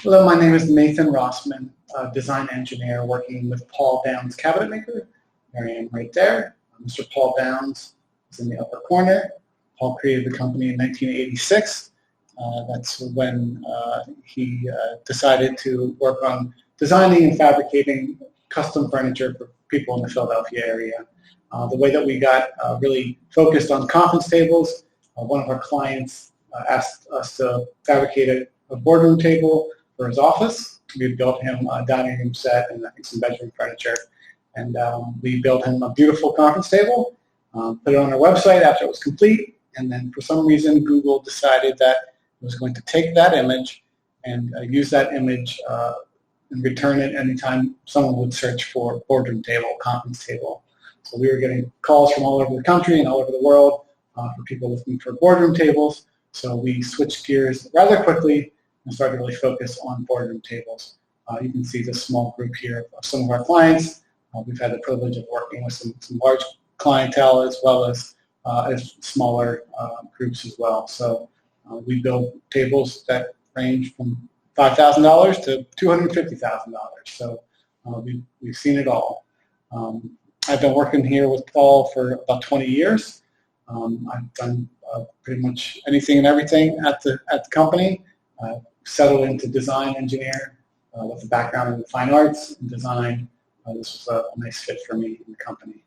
Hello, my name is Nathan Rossman, design engineer working with Paul Downs Cabinet Maker. There I am right there. Mr. Paul Downs is in the upper corner. Paul created the company in 1986. That's when he decided to work on designing and fabricating custom furniture for people in the Philadelphia area. The way that we got really focused on conference tables, one of our clients asked us to fabricate a boardroom table for his office. We built him a dining room set and I think some bedroom furniture. And we built him a beautiful conference table, put it on our website after it was complete, and then for some reason Google decided that it was going to take that image and use that image and return it anytime someone would search for boardroom table, conference table. So we were getting calls from all over the country and all over the world for people looking for boardroom tables. So we switched gears rather quickly and started to really focus on boardroom tables. You can see this small group here of some of our clients. We've had the privilege of working with some large clientele as well as smaller groups as well. So we build tables that range from $5,000 to $250,000. So we've seen it all. I've been working here with Paul for about 20 years. I've done pretty much anything and everything at the company. Settled into design engineer with a background in the fine arts and design. This was a nice fit for me in the company.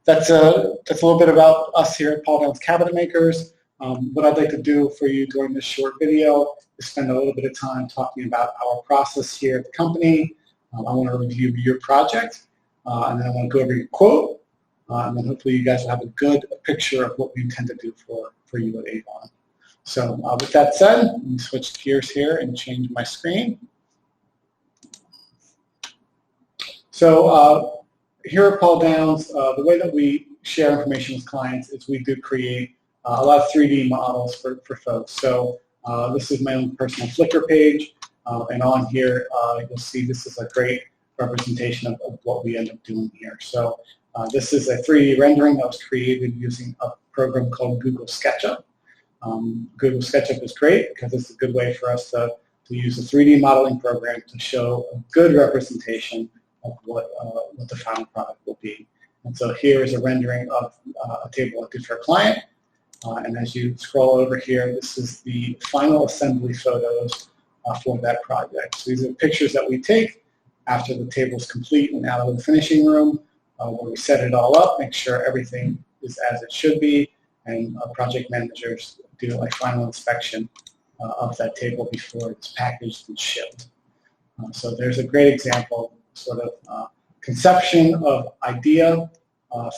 That's a little bit about us here at Paul Downs Cabinet Makers. What I'd like to do for you during this short video is spend a little bit of time talking about our process here at the company. I want to review your project, and then I want to go over your quote, and then hopefully you guys will have a good picture of what we intend to do for you at Avon. So with that said, let me switch gears here and change my screen. So here at Paul Downs, the way that we share information with clients is we do create a lot of 3D models for folks. So this is my own personal Flickr page, and on here you'll see this is a great representation of what we end up doing here. So this is a 3D rendering that was created using a program called Google SketchUp. Google SketchUp is great because it's a good way for us to use a 3D modeling program to show a good representation of what the final product will be. And so here is a rendering of a table I did for a client. And as you scroll over here, this is the final assembly photos for that project. So these are pictures that we take after the table is complete and out of the finishing room, where we set it all up, make sure everything is as it should be, and project managers do a final inspection of that table before it's packaged and shipped. So there's a great example, sort of conception of idea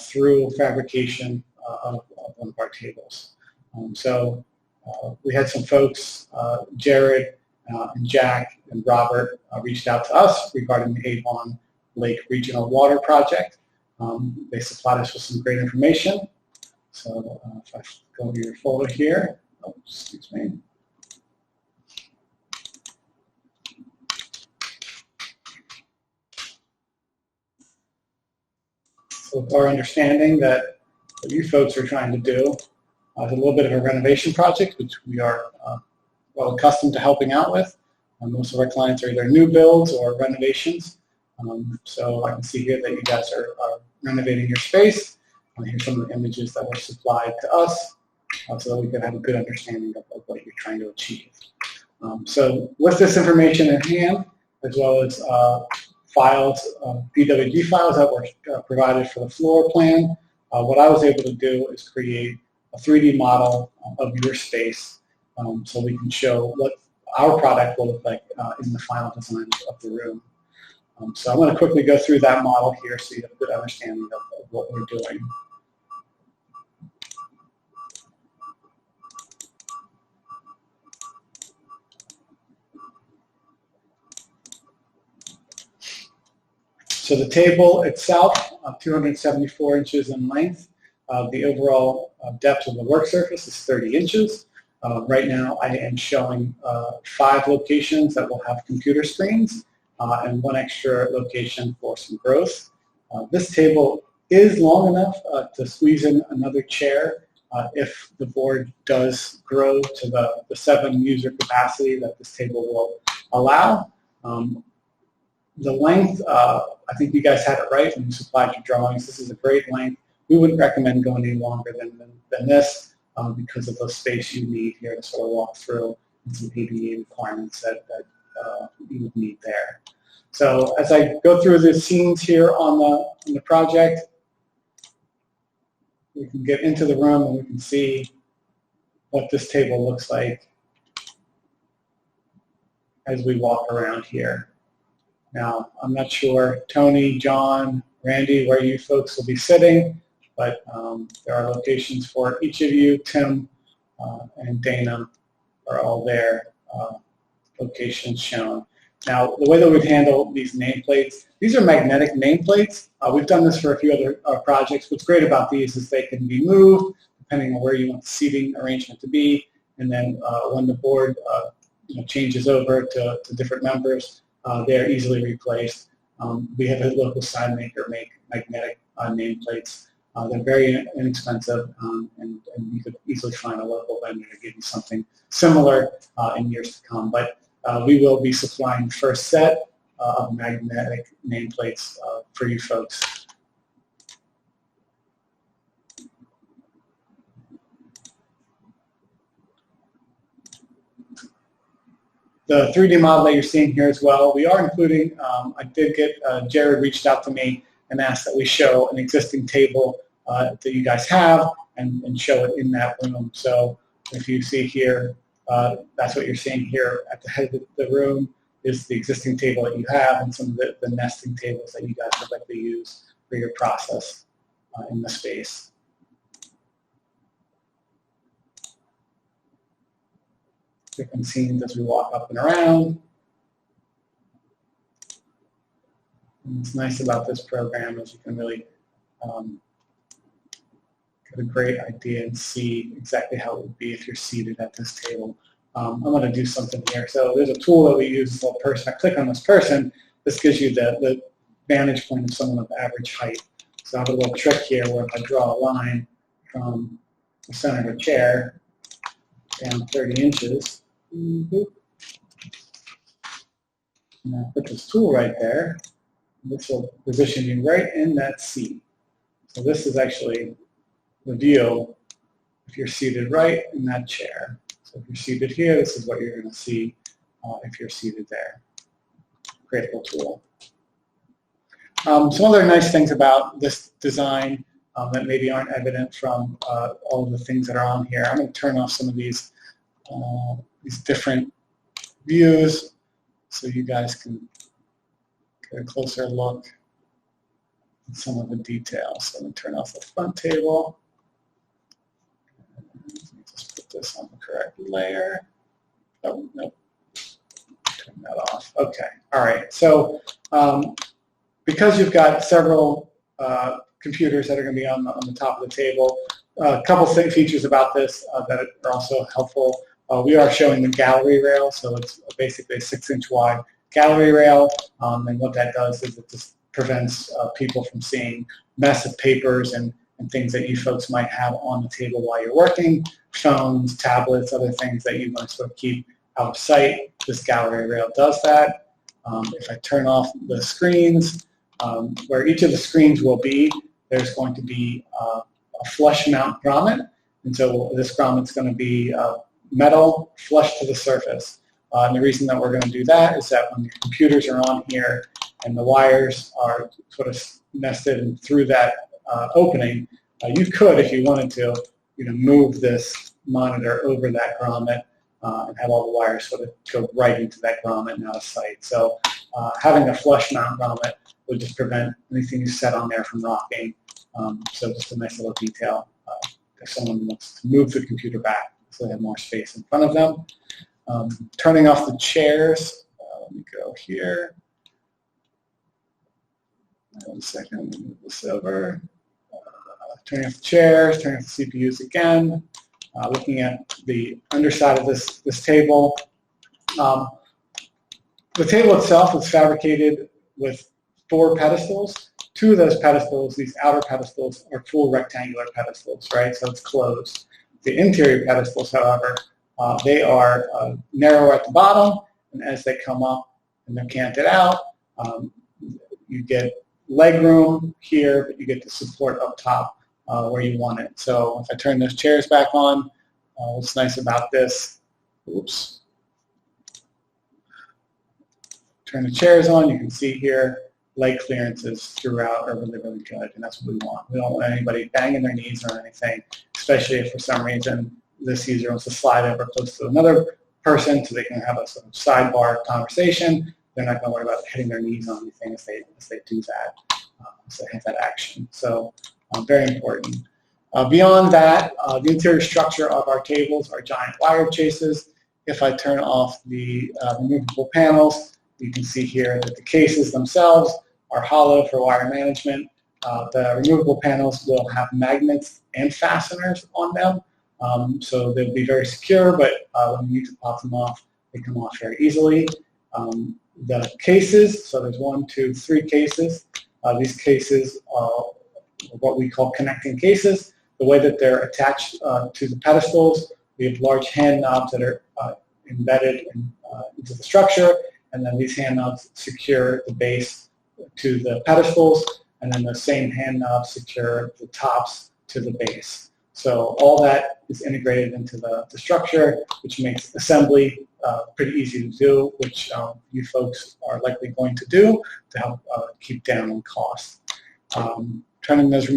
through fabrication of one of our tables. We had some folks, Jared and Jack and Robert reached out to us regarding the Avon Lake Regional Water project. They supplied us with some great information. So if I go to your folder here, oh, excuse me. So with our understanding that what you folks are trying to do is a little bit of a renovation project, which we are well accustomed to helping out with. Most of our clients are either new builds or renovations. So I can see here that you guys are renovating your space. Here's some of the images that were supplied to us so that we can have a good understanding of what you're trying to achieve. So with this information in hand, as well as files, DWG files that were provided for the floor plan, what I was able to do is create a 3D model of your space so we can show what our product will look like in the final design of the room. So I'm going to quickly go through that model here so you have a good understanding of what we're doing. So the table itself, 274 inches in length. The overall depth of the work surface is 30 inches. Right now I am showing 5 locations that will have computer screens and 1 extra location for some growth. This table is long enough to squeeze in another chair if the board does grow to the 7 user capacity that this table will allow. The length, I think you guys had it right when you supplied your drawings. This is a great length. We wouldn't recommend going any longer than this because of the space you need here to sort of walk through and some ADA requirements that you would need there. So as I go through the scenes here on the project, we can get into the room and we can see what this table looks like as we walk around here. Now, I'm not sure, Tony, John, Randy, where you folks will be sitting, but there are locations for each of you. Tim and Dana are all there, locations shown. Now, the way that we've handled these nameplates, these are magnetic nameplates. We've done this for a few other projects. What's great about these is they can be moved depending on where you want the seating arrangement to be, and then when the board changes over to different members, they're easily replaced. We have a local sign maker make magnetic nameplates. They're very inexpensive, and you could easily find a local vendor to give you something similar in years to come. But we will be supplying the first set of magnetic nameplates for you folks. The 3D model that you're seeing here as well, we are including, I did get, Jared reached out to me and asked that we show an existing table that you guys have and show it in that room. So if you see here, that's what you're seeing here at the head of the room is the existing table that you have and some of the nesting tables that you guys would likely use for your process in the space. Different scenes as we walk up and around. And what's nice about this program is you can really get a great idea and see exactly how it would be if you're seated at this table. I'm going to do something here. So there's a tool that we use called person. I click on this person. This gives you the vantage point of someone of average height. So I have a little trick here where if I draw a line from the center of a chair down 30 inches, and I put this tool right there. This will position you right in that seat. So this is actually the view if you're seated right in that chair. So if you're seated here, this is what you're going to see if you're seated there. Great little tool. Some other nice things about this design that maybe aren't evident from all of the things that are on here. I'm going to turn off some of these different views so you guys can get a closer look at some of the details. So I'm going to turn off the front table. Just put this on the correct layer. Oh, nope. Turn that off. Okay. All right. So because you've got several computers that are going to be on the top of the table, a couple of features about this that are also helpful. We are showing the gallery rail, so it's basically a 6-inch wide gallery rail, and what that does is it just prevents people from seeing massive papers and things that you folks might have on the table while you're working, phones, tablets, other things that you want to sort of keep out of sight. This gallery rail does that. If I turn off the screens, where each of the screens will be, there's going to be a flush mount grommet, and so this grommet's going to be metal flush to the surface. And the reason that we're going to do that is that when your computers are on here and the wires are sort of nested and through that opening, you could, if you wanted to, move this monitor over that grommet and have all the wires sort of go right into that grommet and out of sight. So having a flush mount grommet would just prevent anything you set on there from rocking. So just a nice little detail if someone wants to move the computer back so they have more space in front of them. Turning off the chairs. Let me go here. 1 second, let me move this over. Turning off the chairs, turning off the CPUs again. Looking at the underside of this table. The table itself is fabricated with 4 pedestals. two of those pedestals, these outer pedestals, are full rectangular pedestals, right? So it's closed. The interior pedestals, however, they are narrower at the bottom, and as they come up and they're canted out, you get leg room here, but you get the support up top where you want it. So if I turn those chairs back on, what's nice about this, oops, turn the chairs on, you can see here, leg clearances throughout are really, really good, and that's what we want. We don't want anybody banging their knees or anything, especially if for some reason this user wants to slide over close to another person so they can have a sort of sidebar conversation. They're not going to worry about hitting their knees on anything as they do that, so they have that action. So very important. Beyond that, the interior structure of our tables are giant wire chases. If I turn off the removable panels, you can see here that the cases themselves are hollow for wire management. The removable panels will have magnets and fasteners on them, so they'll be very secure, but when you need to pop them off, they come off very easily. The cases, so there's 1, 2, 3 cases. These cases are what we call connecting cases. The way that they're attached to the pedestals, we have large hand knobs that are embedded into the structure, and then these hand knobs secure the base to the pedestals, and then the same hand knobs secure the tops to the base. So all that is integrated into the structure, which makes assembly pretty easy to do, which you folks are likely going to do to help keep down on costs. Turning those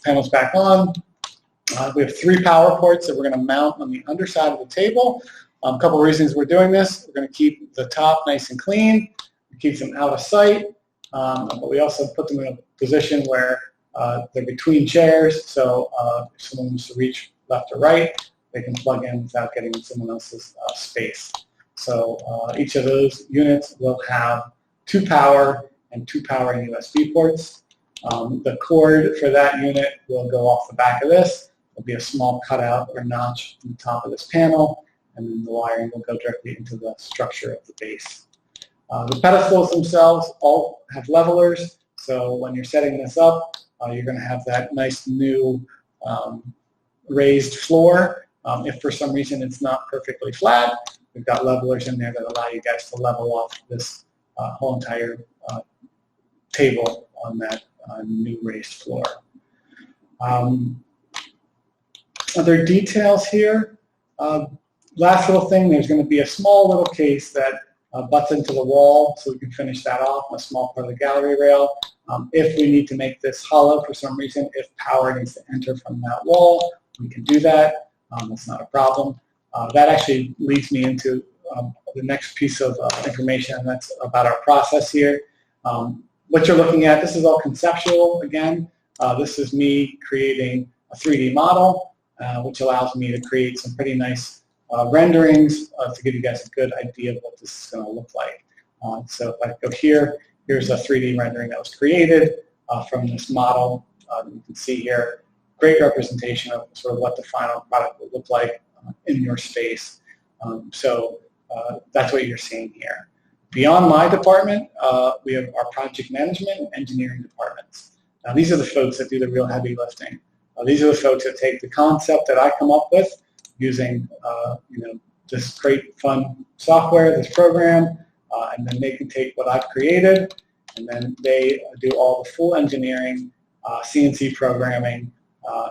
panels back on, we have 3 power ports that we're going to mount on the underside of the table. A couple of reasons we're doing this. We're going to keep the top nice and clean, keep them out of sight, but we also put them in a position where they're between chairs, so if someone wants to reach left or right, they can plug in without getting in someone else's space. So each of those units will have 2 power and 2 power and USB ports. The cord for that unit will go off the back of this. There'll be a small cutout or notch on the top of this panel, and then the wiring will go directly into the structure of the base. The pedestals themselves all have levelers, so when you're setting this up, you're going to have that nice new raised floor. If for some reason it's not perfectly flat, we've got levelers in there that allow you guys to level off this whole entire table on that new raised floor. Other details here. Last little thing, there's going to be a small little case that butts into the wall, so we can finish that off, a small part of the gallery rail. If we need to make this hollow for some reason, if power needs to enter from that wall, we can do that. That's not a problem. That actually leads me into the next piece of information, and that's about our process here. What you're looking at, this is all conceptual again. This is me creating a 3D model, which allows me to create some pretty nice renderings to give you guys a good idea of what this is going to look like. So if I go here, here's a 3D rendering that was created from this model. You can see here, great representation of sort of what the final product will look like in your space. So that's what you're seeing here. Beyond my department, we have our project management and engineering departments. Now these are the folks that do the real heavy lifting. These are the folks that take the concept that I come up with using this great fun software, this program, and then they can take what I've created, and then they do all the full engineering, CNC programming,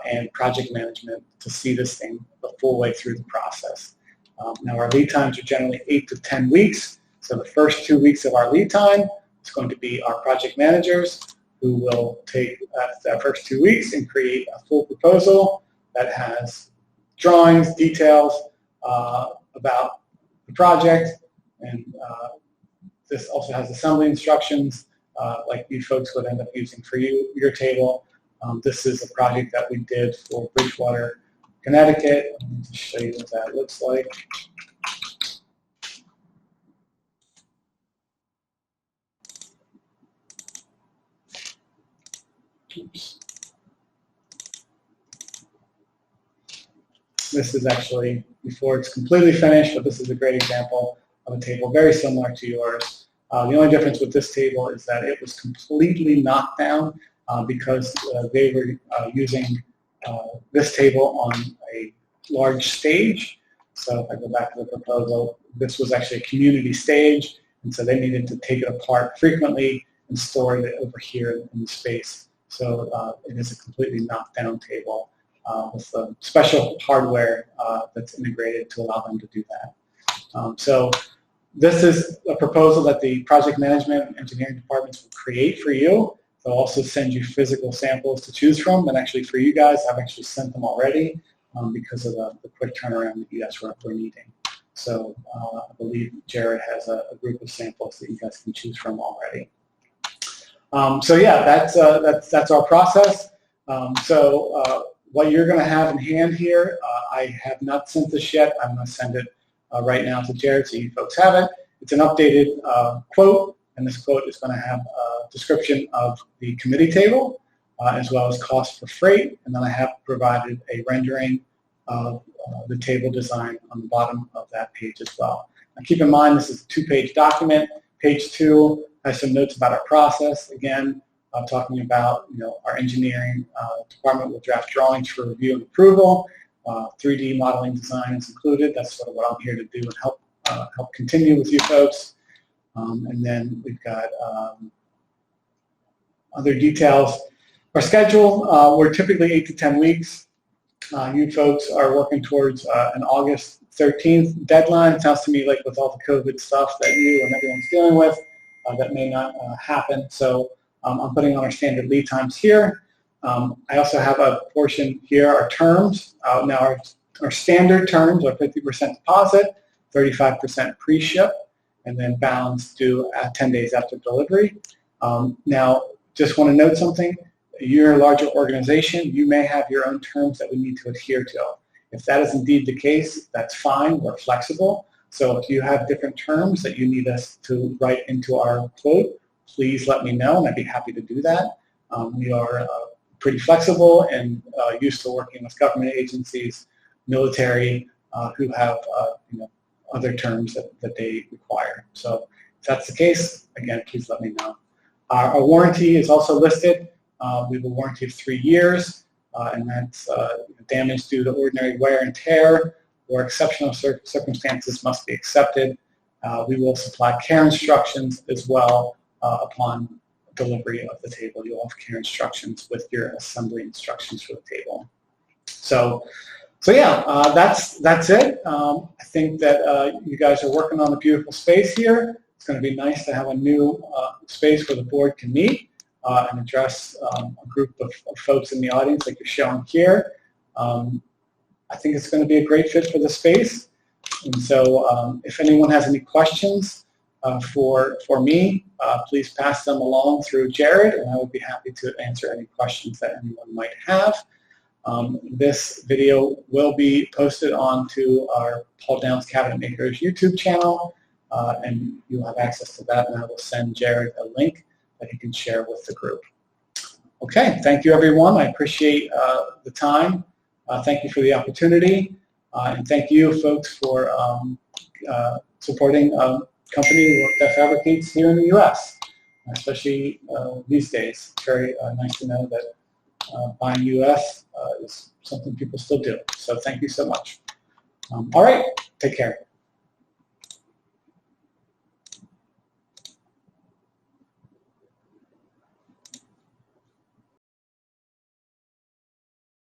and project management to see this thing the full way through the process. Now our lead times are generally 8 to 10 weeks, so the first 2 weeks of our lead time is going to be our project managers who will take that first 2 weeks and create a full proposal that has drawings, details about the project, and this also has assembly instructions like you folks would end up using for your table. This is a project that we did for Bridgewater, Connecticut. Let me just show you what that looks like. Oops. This is actually before it's completely finished, but this is a great example of a table very similar to yours. The only difference with this table is that it was completely knocked down because they were using this table on a large stage. So if I go back to the proposal, this was actually a community stage, and so they needed to take it apart frequently and store it over here in the space. So it is a completely knocked down table with special hardware that's integrated to allow them to do that. So this is a proposal that the project management and engineering departments will create for you. They'll also send you physical samples to choose from, and actually for you guys, I've actually sent them already because of the quick turnaround that you guys were needing. So I believe Jared has a group of samples that you guys can choose from already. So yeah, that's our process. What you're going to have in hand here, I have not sent this yet. I'm going to send it right now to Jared so you folks have it. It's an updated quote, and this quote is going to have a description of the committee table as well as cost for freight, and then I have provided a rendering of the table design on the bottom of that page as well. Now keep in mind this is a 2-page document. Page 2 has some notes about our process. Again, talking about our engineering department will draft drawings for review and approval. 3D modeling design is included. That's sort of what I'm here to do and help continue with you folks. And then we've got other details. Our schedule, we're typically 8 to 10 weeks. You folks are working towards an August 13th deadline. It sounds to me like with all the COVID stuff that you and everyone's dealing with, that may not happen. So I'm putting on our standard lead times here. I also have a portion here, our terms. Now our standard terms are 50% deposit, 35% pre-ship, and then balance due 10 days after delivery. Now, just want to note something. You're a larger organization. You may have your own terms that we need to adhere to. If that is indeed the case, that's fine. We're flexible. So if you have different terms that you need us to write into our quote, please let me know, and I'd be happy to do that. We are pretty flexible and used to working with government agencies, military, who have other terms that they require. So if that's the case, again, please let me know. Our warranty is also listed. We have a warranty of 3 years, and that's damage due to ordinary wear and tear or exceptional circumstances must be accepted. We will supply care instructions as well upon delivery of the table. You'll have care instructions with your assembly instructions for the table. So yeah, that's it. I think that you guys are working on a beautiful space here. It's going to be nice to have a new space where the board can meet and address a group of folks in the audience like you're showing here. I think it's going to be a great fit for the space. And so if anyone has any questions for me, please pass them along through Jared, and I would be happy to answer any questions that anyone might have. This video will be posted onto our Paul Downs Cabinet Makers YouTube channel, and you'll have access to that, and I will send Jared a link that he can share with the group. Okay, thank you everyone. I appreciate the time. Thank you for the opportunity, and thank you folks for supporting a company that fabricates here in the U.S., especially these days. It's very nice to know that buying U.S. is something people still do. So thank you so much. All right, take care.